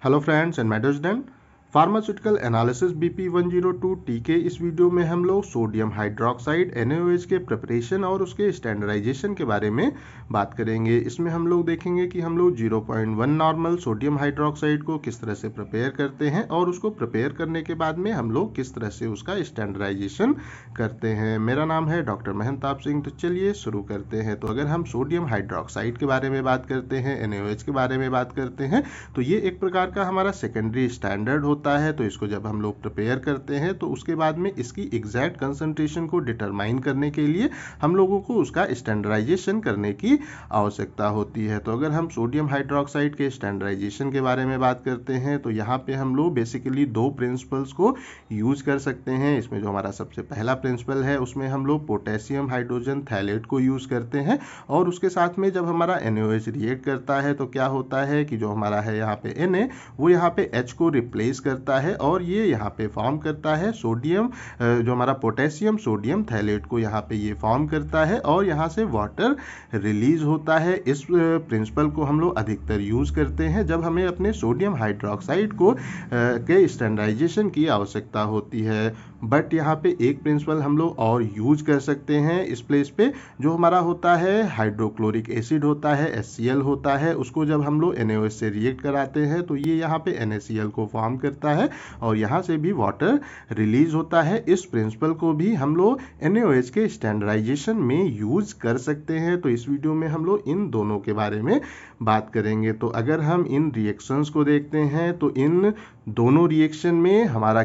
Hello friends and medal student, pharmaceutical analysis BP 102T के इस video में हम लोग सोडियम हाइड्रोक्साइड NaOH के प्रिपरेशन और उसके स्टैंडर्डाइजेशन के बारे में बात करेंगे। इसमें हम लोग देखेंगे कि हम लोग 0.1 नॉर्मल सोडियम हाइड्रोक्साइड को किस तरह से प्रिपेयर करते हैं और उसको प्रिपेयर करने के बाद में हम लोग किस तरह से उसका स्टैंडर्डाइजेशन करते हैं। मेरा नाम है डॉक्टर महंताब सिंह। तो चलिए शुरू करते हैं। तो अगर हम सोडियम हाइड्रोक्साइड के बारे में बात करते हैं, NaOH के बारे में बात करते हैं, तो ये एक प्रकार का हमारा सेकेंडरी स्टैंडर्ड होता है। तो इसको जब हम लोग प्रिपेयर करते हैं तो उसके बाद में इसकी एग्जैक्ट कंसंट्रेशन को डिटरमाइन करने के लिए हम लोगों को उसका स्टैंडर्डाइजेशन करने की आवश्यकता होती है। तो अगर हम सोडियम हाइड्रोक्साइड के स्टैंडर्डाइजेशन के बारे में बात करते हैं तो यहाँ पे हम लोग बेसिकली दो प्रिंसिपल्स को यूज कर सकते हैं। इसमें जो हमारा सबसे पहला प्रिंसिपल है उसमें हम लोग पोटेशियम हाइड्रोजन थैलेट को यूज करते हैं और उसके साथ में जब हमारा NaOH रिएक्ट करता है तो क्या होता है कि जो हमारा है यहाँ पे Na वो यहाँ पे H को रिप्लेस करता है और ये यहाँ पे फॉर्म करता है सोडियम, जो हमारा पोटेशियम सोडियम थैलेट को यहाँ पे ये फॉर्म करता है और यहाँ से वाटर रिलीज होता है। इस प्रिंसिपल को हम लोग अधिकतर यूज करते हैं जब हमें अपने सोडियम हाइड्रोक्साइड को के स्टैंडर्डाइजेशन की आवश्यकता होती है। बट यहाँ पे एक प्रिंसिपल हम लोग और यूज कर सकते हैं इस प्लेस पे, जो हमारा होता है हाइड्रोक्लोरिक एसिड होता है, HCl होता है। उसको जब हम लोग NaOH से रिएक्ट कराते हैं तो ये यहाँ पे NaCl को फॉर्म करता है और यहाँ से भी वाटर रिलीज होता है। इस प्रिंसिपल को भी हम लोग NaOH के स्टैंडर्डाइजेशन में यूज कर सकते हैं। तो इस वीडियो में हम लोग इन दोनों के बारे में बात करेंगे। तो अगर हम इन रिएक्शंस को देखते हैं तो इन दोनों रिएक्शन में हमारा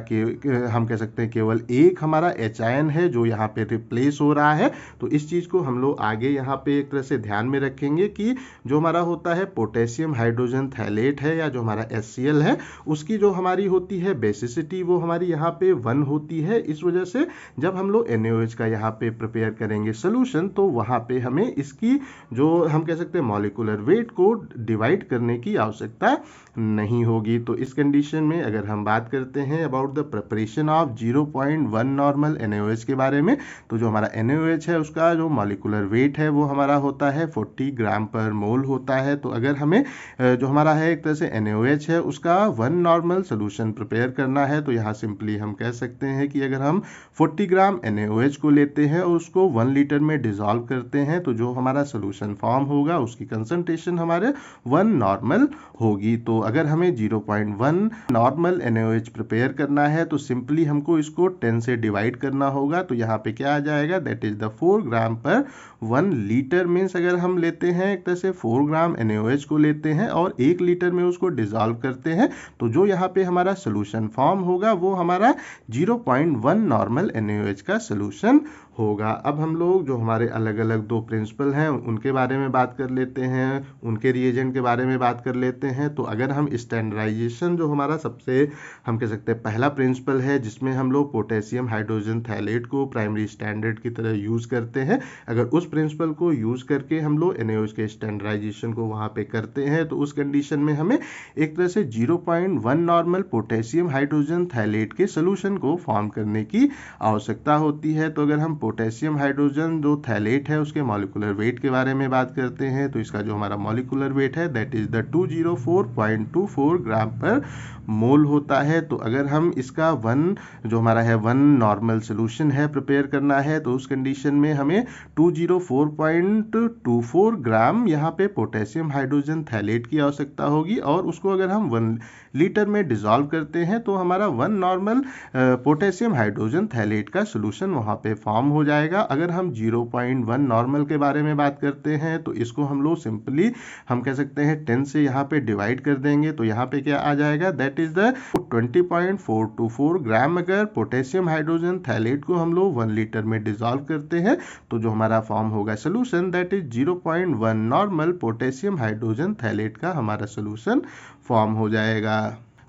हम कह सकते हैं केवल एक हमारा H है जो यहाँ पे रिप्लेस हो रहा है। तो इस चीज़ को हम लोग आगे यहाँ पे एक तरह से ध्यान में रखेंगे कि जो हमारा होता है पोटेशियम हाइड्रोजन थैलेट है या जो हमारा HCl है उसकी जो हमारी होती है बेसिसिटी वो हमारी यहाँ पे 1 होती है। इस वजह से जब हम लोग NaOH का यहाँ पे प्रिपेयर करेंगे सोल्यूशन तो वहाँ पे हमें इसकी जो हम कह सकते हैं मॉलिक्यूलर वेट को डिवाइड करने की आवश्यकता नहीं होगी। तो इस कंडीशन में अगर हम बात करते हैं about the preparation of 0.1 normal NaOH के बारे में, तो जो हमारा NaOH है उसका जो मॉलिक्यूलर वेट है वो हमारा होता है 40 ग्राम पर मोल होता है। तो अगर हमें जो हमारा है एक तरह से NaOH है उसका 1 नॉर्मल सोल्यूशन प्रिपेयर करना है तो यहाँ सिंपली हम कह सकते हैं कि अगर हम 40 ग्राम NaOH को लेते हैं और उसको 1 लीटर में डिसॉल्व करते हैं तो जो हमारा सोल्यूशन फॉर्म होगा उसकी कंसंट्रेशन हमारे 1 नॉर्मल होगी। तो अगर हमें 0.1 नॉर्मल NaOH प्रिपेयर करना है तो सिंपली हमको इसको 10 से डिवाइड करना होगा। तो यहाँ पे क्या आ जाएगा, दैट इज द 4 ग्राम पर 1 लीटर। मीन्स अगर हम लेते हैं एक तरह से 4 ग्राम NaOH को लेते हैं और 1 लीटर में उसको डिसॉल्व करते हैं तो जो यहाँ पे हमारा सोल्यूशन फॉर्म होगा वो हमारा 0.1 नॉर्मल NaOH का सोल्यूशन होगा। अब हम लोग जो हमारे अलग अलग दो प्रिंसिपल हैं उनके बारे में बात कर लेते हैं, उनके रिएजेंट के बारे में बात कर लेते हैं। तो अगर हम स्टैंडर्डाइजेशन जो हमारा सबसे हम कह सकते हैं पहला प्रिंसिपल है जिसमें हम लोग पोटेशियम हाइड्रोजन थैलेट को प्राइमरी स्टैंडर्ड की तरह यूज करते हैं, अगर उस प्रिंसिपल को यूज करके हम लोग NaOH के स्टैंडर्डाइजेशन को वहाँ पे करते हैं तो उस कंडीशन में हमें एक तरह से 0.1 नॉर्मल पोटेशियम हाइड्रोजन थैलेट के सोल्यूशन को फॉर्म करने की आवश्यकता होती है। तो अगर हम पोटेशियम हाइड्रोजन जो थैलेट है उसके मॉलिक्यूलर वेट के बारे में बात करते हैं तो इसका जो हमारा मॉलिक्यूलर वेट है दैट इज द 204.24 ग्राम पर मोल होता है। तो अगर हम इसका 1 जो हमारा है 1 नॉर्मल सोल्यूशन है प्रिपेयर करना है तो उस कंडीशन में हमें 204.24 ग्राम यहाँ पे पोटेशियम हाइड्रोजन थैलेट की आवश्यकता होगी और उसको अगर हम 1 लीटर में डिसॉल्व करते हैं तो हमारा 1 नॉर्मल पोटेशियम हाइड्रोजन थैलेट का सोल्यूशन वहाँ पे फॉर्म हो जाएगा। अगर हम 0.1 नॉर्मल के बारे में बात करते हैं तो इसको हम लोग सिंपली हम कह सकते हैं 10 से यहाँ पे डिवाइड कर देंगे तो यहाँ पे क्या आ जाएगा, दैट इज द 20.424 ग्राम। अगर पोटेशियम हाइड्रोजन थैलेट को हम लोग 1 लीटर में डिसॉल्व करते हैं तो जो हमारा फॉर्म होगा solution that is 0.1 normal potassium hydrogen phthalate का हमारा सोल्यूशन फॉर्म हो जाएगा।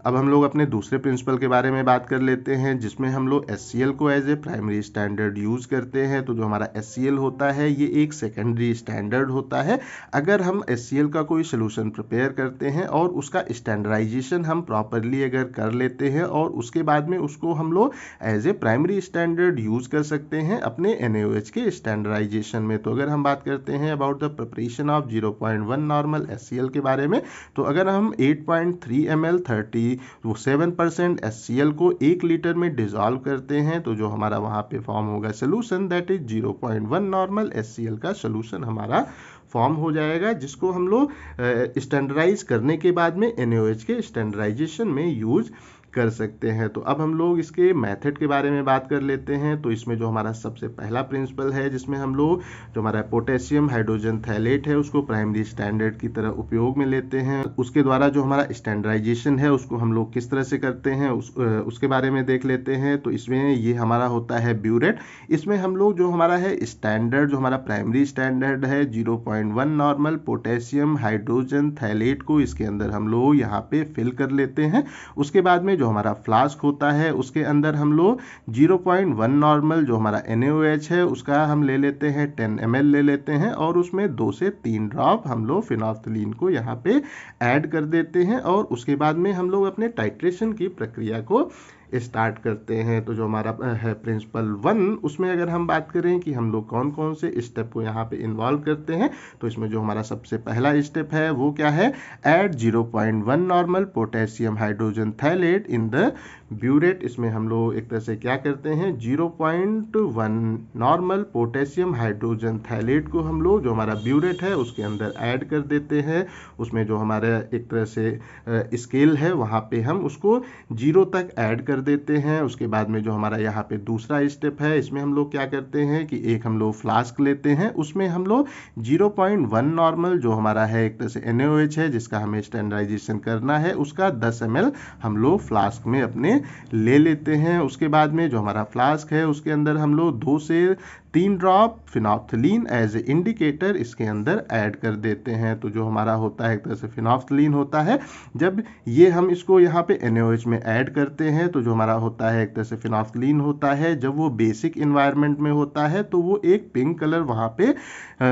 अब हम लोग अपने दूसरे प्रिंसिपल के बारे में बात कर लेते हैं, जिसमें हम लोग HCl को as a primary standard use करते हैं। तो जो हमारा HCl होता है ये एक सेकेंडरी स्टैंडर्ड होता है। अगर हम HCl का कोई सोल्यूशन प्रिपेयर करते हैं और उसका स्टैंडर्डाइजेशन हम प्रॉपरली अगर कर लेते हैं और उसके बाद में उसको हम लोग as a primary standard use कर सकते हैं अपने NaOH के स्टैंडर्डाइजेशन में। तो अगर हम बात करते हैं about the preparation of 0.1 normal HCl के बारे में, तो अगर हम 8.3 ml 37% HCl को 1 लीटर में डिजॉल्व करते हैं तो जो हमारा वहाँ पे फॉर्म होगा solution that is 0.1 normal HCl का सोल्यूशन हमारा फॉर्म हो जाएगा, जिसको हम लोग स्टैंडर्डाइज करने के बाद में NaOH के स्टैंडर्डाइजेशन में यूज कर सकते हैं। तो अब हम लोग इसके मेथड के बारे में बात कर लेते हैं। तो इसमें जो हमारा सबसे पहला प्रिंसिपल है, जिसमें हम लोग जो हमारा पोटेशियम हाइड्रोजन थैलेट है उसको प्राइमरी स्टैंडर्ड की तरह उपयोग में लेते हैं। उसके द्वारा जो हमारा स्टैंडर्डाइजेशन है उसको हम लोग किस तरह से करते हैं उसके बारे में देख लेते हैं। तो इसमें ये हमारा होता है ब्यूरेट। इसमें हम लोग जो हमारा है स्टैंडर्ड, जो हमारा प्राइमरी स्टैंडर्ड है 0.1 नॉर्मल पोटेशियम हाइड्रोजन थैलेट को इसके अंदर हम लोग यहाँ पे फिल कर लेते हैं। उसके बाद में जो हमारा फ्लास्क होता है उसके अंदर हम लोग 0.1 नॉर्मल जो हमारा NaOH है उसका हम ले लेते हैं 10 ml ले लेते हैं और उसमें 2 से 3 ड्रॉप हम लोग फिनोल्फ्थलीन को यहाँ पे ऐड कर देते हैं और उसके बाद में हम लोग अपने टाइट्रेशन की प्रक्रिया को स्टार्ट करते हैं। तो जो हमारा है प्रिंसिपल 1, उसमें अगर हम बात करें कि हम लोग कौन कौन से स्टेप को यहाँ पे इन्वॉल्व करते हैं, तो इसमें जो हमारा सबसे पहला स्टेप है वो क्या है, add 0.1 normal potassium hydrogen phthalate in the burette. इसमें हम लोग एक तरह से क्या करते हैं, 0.1 नॉर्मल पोटेशियम हाइड्रोजन थैलेट को हम लोग जो हमारा ब्यूरेट है उसके अंदर ऐड कर देते हैं। उसमें जो हमारा एक तरह से स्केल है वहाँ पे हम उसको 0 तक ऐड कर देते हैं। उसके बाद में जो हमारा यहाँ पे दूसरा स्टेप है, इसमें हम लोग क्या करते हैं कि एक हम लोग फ्लास्क लेते हैं, उसमें हम लोग 0.1 नॉर्मल जो हमारा है एक तरह से NaOH है जिसका हमें स्टैंडर्डाइजेशन करना है, उसका 10 ml हम लोग फ्लास्क में अपने ले लेते हैं। उसके बाद में जो हमारा फ्लास्क है उसके अंदर हम लोग 2 से 3 ड्रॉप फिनोल्फ्थलीन एज ए इंडिकेटर इसके अंदर ऐड कर देते हैं। तो जो हमारा होता है एक तरह से फिनोल्फ्थलीन होता है, जब ये हम इसको यहाँ पे NaOH में ऐड करते हैं तो जो हमारा होता है एक तरह से फिनोल्फ्थलीन होता है, जब वो बेसिक इन्वायरमेंट में होता है तो वो एक पिंक कलर वहाँ पे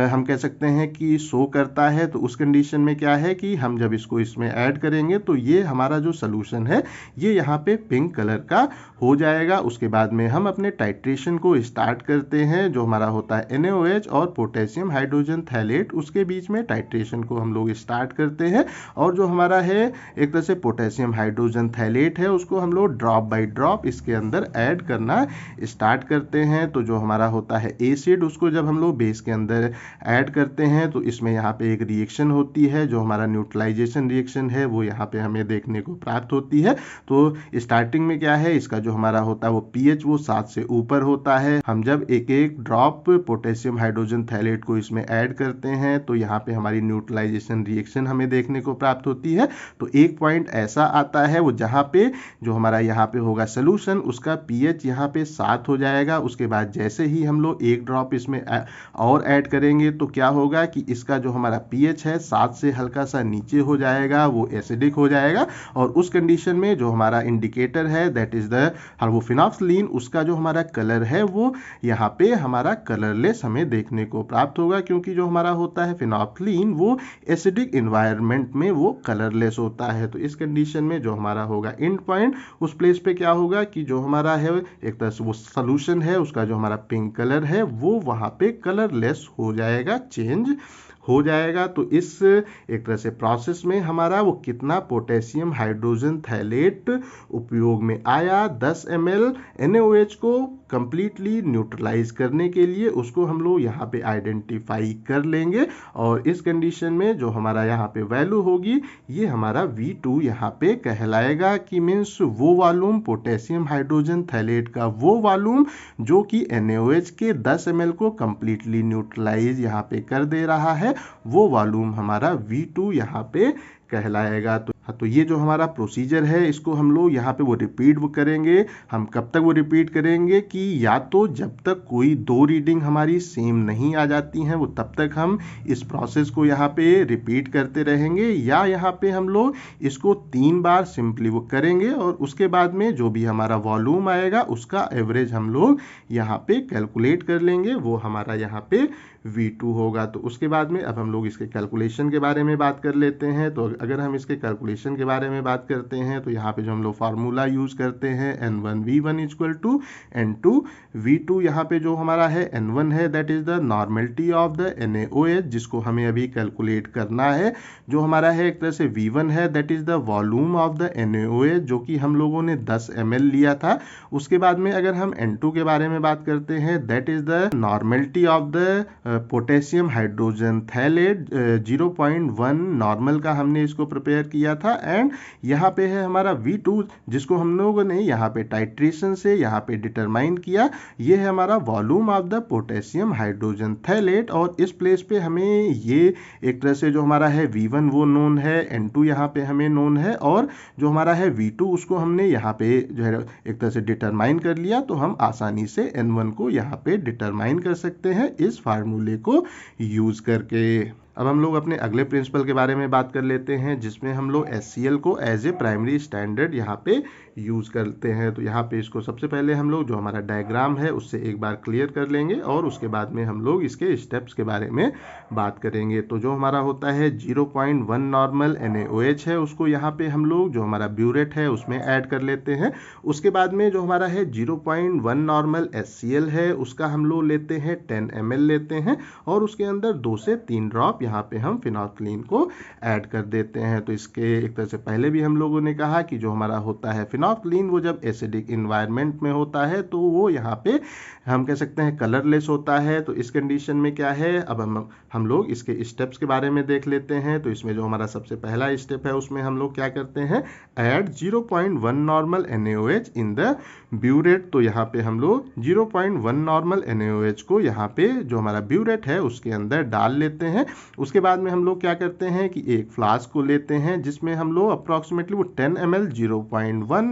हम कह सकते हैं कि शो करता है। तो उस कंडीशन में क्या है कि हम जब इसको इसमें ऐड करेंगे तो ये हमारा जो सोल्यूशन है ये यहाँ पे पिंक कलर का हो जाएगा। उसके बाद में हम अपने टाइट्रेशन को स्टार्ट करते हैं। जो हमारा होता है NaOH और पोटेशियम हाइड्रोजन थैलेट, उसके बीच में टाइट्रेशन को हम लोग स्टार्ट करते हैं और जो हमारा है एक तरह से पोटेशियम हाइड्रोजन थैलेट है उसको हम लोग ड्रॉप बाय ड्रॉप इसके अंदर ऐड करना स्टार्ट करते हैं। तो जो हमारा होता है एसिड, उसको जब हम लोग बेस के अंदर ऐड करते हैं तो इसमें यहाँ पे एक रिएक्शन होती है, जो हमारा न्यूट्रलाइजेशन रिएक्शन है वो यहाँ पे हमें देखने को प्राप्त होती है। तो स्टार्टिंग में क्या है, इसका जो हमारा होता है वो pH वो 7 से ऊपर होता है। हम जब एक एक ड्रॉप पोटेशियम हाइड्रोजन थैलेट को इसमें ऐड करते हैं तो यहाँ पे हमारी न्यूट्रलाइजेशन रिएक्शन हमें देखने को प्राप्त होती है। तो एक पॉइंट ऐसा आता है वो जहाँ पे जो हमारा यहाँ पे होगा सोल्यूशन, उसका pH यहाँ पे 7 हो जाएगा। उसके बाद जैसे ही हम लोग एक ड्रॉप इसमें और ऐड करेंगे तो क्या होगा कि इसका जो हमारा pH है 7 से हल्का सा नीचे हो जाएगा, वो एसिडिक हो जाएगा। और उस कंडीशन में जो हमारा इंडिकेटर है दैट इज द वो फिनोल्फ्थलीन, उसका जो हमारा कलर है वो यहाँ पे हमारा कलरलेस हमें देखने को प्राप्त होगा, क्योंकि जो हमारा होता है फिनोल्फ्थलीन वो एसिडिक इन्वायरमेंट में वो कलरलेस होता है। तो इस कंडीशन में जो हमारा होगा एंड पॉइंट, उस प्लेस पे क्या होगा कि जो हमारा है एक तरह से वो सोल्यूशन है उसका जो हमारा पिंक कलर है वो वहाँ पे कलरलेस हो जाएगा, चेंज हो जाएगा। तो इस एक तरह से प्रोसेस में हमारा वो कितना पोटेशियम हाइड्रोजन थैलेट उपयोग में आया, 10 ml NaOH को कंप्लीटली न्यूट्रलाइज करने के लिए, उसको हम लोग यहाँ पे आइडेंटिफाई कर लेंगे। और इस कंडीशन में जो हमारा यहाँ पे वैल्यू होगी ये हमारा V2 यहाँ पे कहलाएगा, कि मीन्स वो वॉल्यूम पोटेशियम हाइड्रोजन थैलेट का वो वॉल्यूम जो कि NaOH के 10 ml को कंप्लीटली न्यूट्रलाइज यहाँ पे कर दे रहा है, वो वॉल्यूम हमारा V2 यहाँ पे कहलाएगा। तो तो ये जो हमारा प्रोसीजर है इसको हम लोग यहाँ पे वो रिपीट करेंगे। हम कब तक वो रिपीट करेंगे कि या तो जब तक कोई दो रीडिंग हमारी सेम नहीं आ जाती हैं वो तब तक हम इस प्रोसेस को यहाँ पे रिपीट करते रहेंगे, या यहाँ पे हम लोग इसको 3 बार सिंपली वो करेंगे और उसके बाद में जो भी हमारा वॉल्यूम आएगा उसका एवरेज हम लोग यहाँ पे कैलकुलेट कर लेंगे, वो हमारा यहाँ पे V2 होगा। तो उसके बाद में अब हम लोग इसके कैलकुलेशन के बारे में बात कर लेते हैं। तो अगर हम इसके कैलकुलेशन के बारे में बात करते हैं तो यहाँ पे जो हम लोग फार्मूला यूज़ करते हैं N1V1 इक्वल टू N2V2, यहाँ पे जो हमारा है N1 है that is the normality of the NaOH जिसको हमें अभी कैलकुलेट करना है। जो हमारा है एक तरह से V1 है that is the volume of the NaOH जो कि हम लोगों ने 10 ml लिया था। उसके बाद में अगर हम N2 के बारे में बात करते हैं that is the normality of the potassium hydrogen phthalate 0.1 normal का हमने इसको प्रिपेयर किया था। एंड यहाँ पे है हमारा V2 जिसको हम लोगों ने यहाँ पे टाइट्रेशन से यहाँ पे डिटरमाइन किया। ये है हमारा volume of the potassium hydrogen phthalate, और इस प्लेस पे हमें ये एक तरह से जो हमारा है V1 वो नोन है, N2 यहाँ पे हमें नोन है, और जो हमारा है V2 उसको हमने यहाँ पे जो है एक तरह से डिटरमाइन कर लिया। तो हम आसानी से N1 को यहाँ पे डिटरमाइन कर सकते हैं इस फार्मूले को यूज करके। अब हम लोग अपने अगले प्रिंसिपल के बारे में बात कर लेते हैं जिसमें हम लोग HCl को एज ए प्राइमरी स्टैंडर्ड यहाँ पे यूज करते हैं। तो यहाँ पे इसको सबसे पहले हम लोग जो हमारा डायग्राम है उससे एक बार क्लियर कर लेंगे और उसके बाद में हम लोग इसके स्टेप्स के बारे में बात करेंगे। तो जो हमारा होता है 0.1 नॉर्मल NaOH है उसको यहाँ पे हम लोग जो हमारा ब्यूरेट है उसमें ऐड कर लेते हैं। उसके बाद में जो हमारा है 0.1 नॉर्मल HCl है उसका हम लोग लेते हैं 10 ml लेते हैं और उसके अंदर 2 से 3 ड्रॉप यहाँ पे हम फिनोल्फथलीन को ऐड कर देते हैं। तो इसके एक तरह से पहले भी हम लोगों ने कहा कि जो हमारा होता है फिनोल्फथलीन वो जब एसिडिक इन्वायरमेंट में होता है तो वो यहाँ पे हम कह सकते हैं कलरलेस होता है। तो इस कंडीशन में क्या है, अब हम लोग इसके स्टेप्स के बारे में देख लेते हैं। तो इसमें जो हमारा सबसे पहला स्टेप है उसमें हम लोग क्या करते हैं, add 0.1 normal NaOH in the burette. तो यहाँ पे हम लोग 0.1 नॉर्मल NaOH को यहाँ पे जो हमारा ब्यूरेट है उसके अंदर डाल लेते हैं। उसके बाद में हम लोग क्या करते हैं कि एक फ्लास्क को लेते हैं जिसमें हम लोग अप्रॉक्सीमेटली वो 10 ml 0.1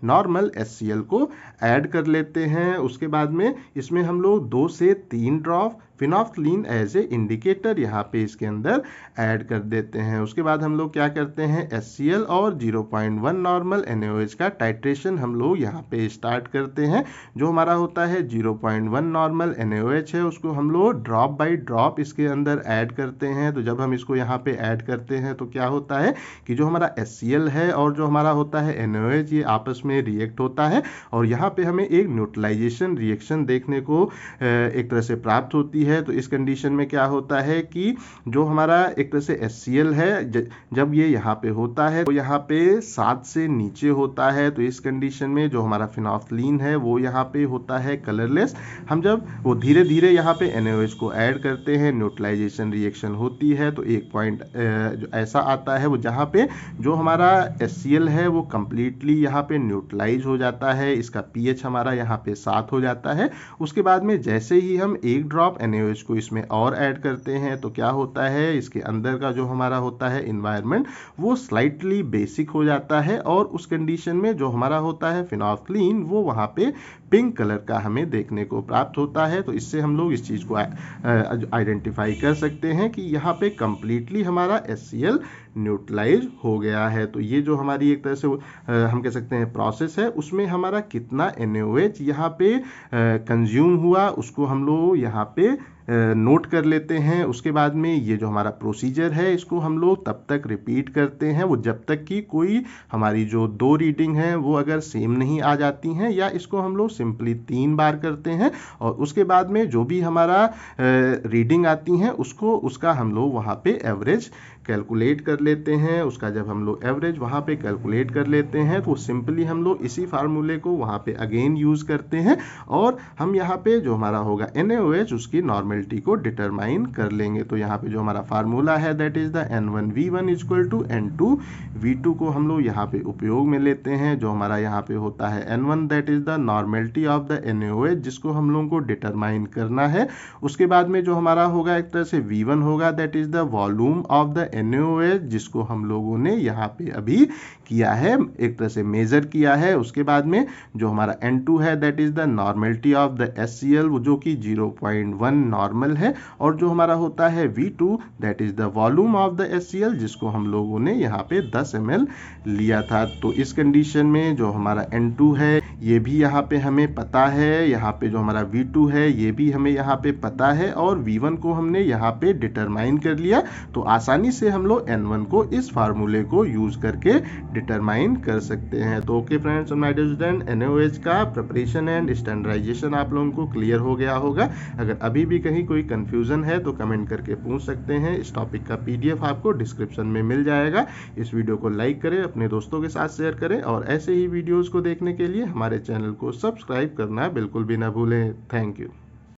नॉर्मल HCl को ऐड कर लेते हैं। उसके बाद में इसमें हम लोग 2 से 3 drop phenolphthalein as a indicator यहाँ पे इसके अंदर ऐड कर देते हैं। उसके बाद हम लोग क्या करते हैं, HCl और 0.1 नॉर्मल NaOH का टाइट्रेशन हम लोग यहाँ पे स्टार्ट करते हैं। जो हमारा होता है 0.1 नॉर्मल NaOH है उसको हम लोग ड्रॉप बाय ड्रॉप इसके अंदर ऐड करते हैं। तो जब हम इसको यहाँ पे ऐड करते हैं तो क्या होता है कि जो हमारा HCl है और जो हमारा होता है NaOH ये आपस में रिएक्ट होता है और यहाँ पे हमें एक न्यूट्रलाइजेशन रिएक्शन देखने को एक तरह से प्राप्त होती है। तो इस कंडीशन में क्या होता है कि जो हमारा एक तरह से HCl है जब ये यहाँ पे होता है तो यहाँ पे 7 से नीचे होता है। तो इस कंडीशन में जो हमारा फिनोल्फथलीन है वो यहाँ पे होता है कलरलेस। हम जब वो धीरे धीरे यहाँ पे NaOH को ऐड करते हैं, न्यूट्रलाइजेशन रिएक्शन होती है तो एक पॉइंट जो ऐसा आता है वो जहाँ पे जो हमारा HCl है वो कम्प्लीटली यहाँ पे न्यूट्रलाइज हो जाता है, इसका pH हमारा यहाँ पे 7 हो जाता है। उसके बाद में जैसे ही हम एक ड्रॉप NaOH को इसमें और ऐड करते हैं तो क्या होता है, इसके अंदर का जो हमारा होता है इन्वायरमेंट वो स्लाइटली बेसिक हो जाता है और उस कंडीशन में जो हमारा होता है फिनोल्फथलीन वो वहाँ पे पिंक कलर का हमें देखने को प्राप्त होता है। तो इससे हम लोग इस चीज़ को आइडेंटिफाई कर सकते हैं कि यहाँ पे कम्प्लीटली हमारा HCl न्यूट्रलाइज हो गया है। तो ये जो हमारी एक तरह से हम कह सकते हैं प्रोसेस है उसमें हमारा कितना NaOH यहाँ पे कंज्यूम हुआ उसको हम लोग यहाँ पे नोट कर लेते हैं। उसके बाद में ये जो हमारा प्रोसीजर है इसको हम लोग तब तक रिपीट करते हैं वो जब तक कि कोई हमारी जो 2 रीडिंग है वो अगर सेम नहीं आ जाती हैं, या इसको हम लोग सिंपली 3 बार करते हैं और उसके बाद में जो भी हमारा रीडिंग आती हैं उसका हम लोग वहाँ पे एवरेज कैलकुलेट कर लेते हैं। उसका जब हम लोग एवरेज वहाँ पे कैलकुलेट कर लेते हैं तो सिंपली हम लोग इसी फार्मूले को वहाँ पे अगेन यूज़ करते हैं और हम यहाँ पे जो हमारा होगा NaOH उसकी नॉर्मल नॉर्मेलिटी को डिटरमाइन कर लेंगे। तो यहाँ पे जो हमारा फार्मूला है that is the N1V1 equal to N2V2 को हम लोग यहाँ पे उपयोग में लेते हैं। जो हमारा यहाँ पे होता है N1 that is the normality of the NaOH जिसको हम लोगों को डिटरमाइन करना है। उसके बाद में जो हमारा होगा एक तरह से V1 होगा that is the volume of the NaOH जिसको हम लोगों ने यहाँ पे अभी किया है, एक तरह से मेजर किया है। उसके बाद में जो हमारा N2 है that is the normality of the HCl जो कि 0.1 नॉर्मल है। और जो हमारा होता है V2 that is the volume of the HCl जिसको हम लोगों ने यहाँ पे 10 ml लिया था। तो इस कंडीशन में जो हमारा N2 है ये भी यहाँ पे हमें पता है, यहाँ पे जो हमारा V2 है ये भी हमें यहाँ पे पता है और V1 को हमने यहाँ पे डिटरमाइन कर लिया। तो आसानी से हम लोग N1 को इस फार्मूले को यूज करके डिटरमाइन कर सकते हैं। तो okay friends my dear student, NaOH का प्रिपरेशन एंड स्टैंडर्डाइजेशन आप लोगों को क्लियर हो गया होगा। अगर अभी भी कहीं कोई कंफ्यूजन है तो कमेंट करके पूछ सकते हैं। इस टॉपिक का PDF आपको डिस्क्रिप्शन में मिल जाएगा। इस वीडियो को लाइक करें, अपने दोस्तों के साथ शेयर करें और ऐसे ही वीडियोस को देखने के लिए हमारे चैनल को सब्सक्राइब करना बिल्कुल भी ना भूलें। Thank you.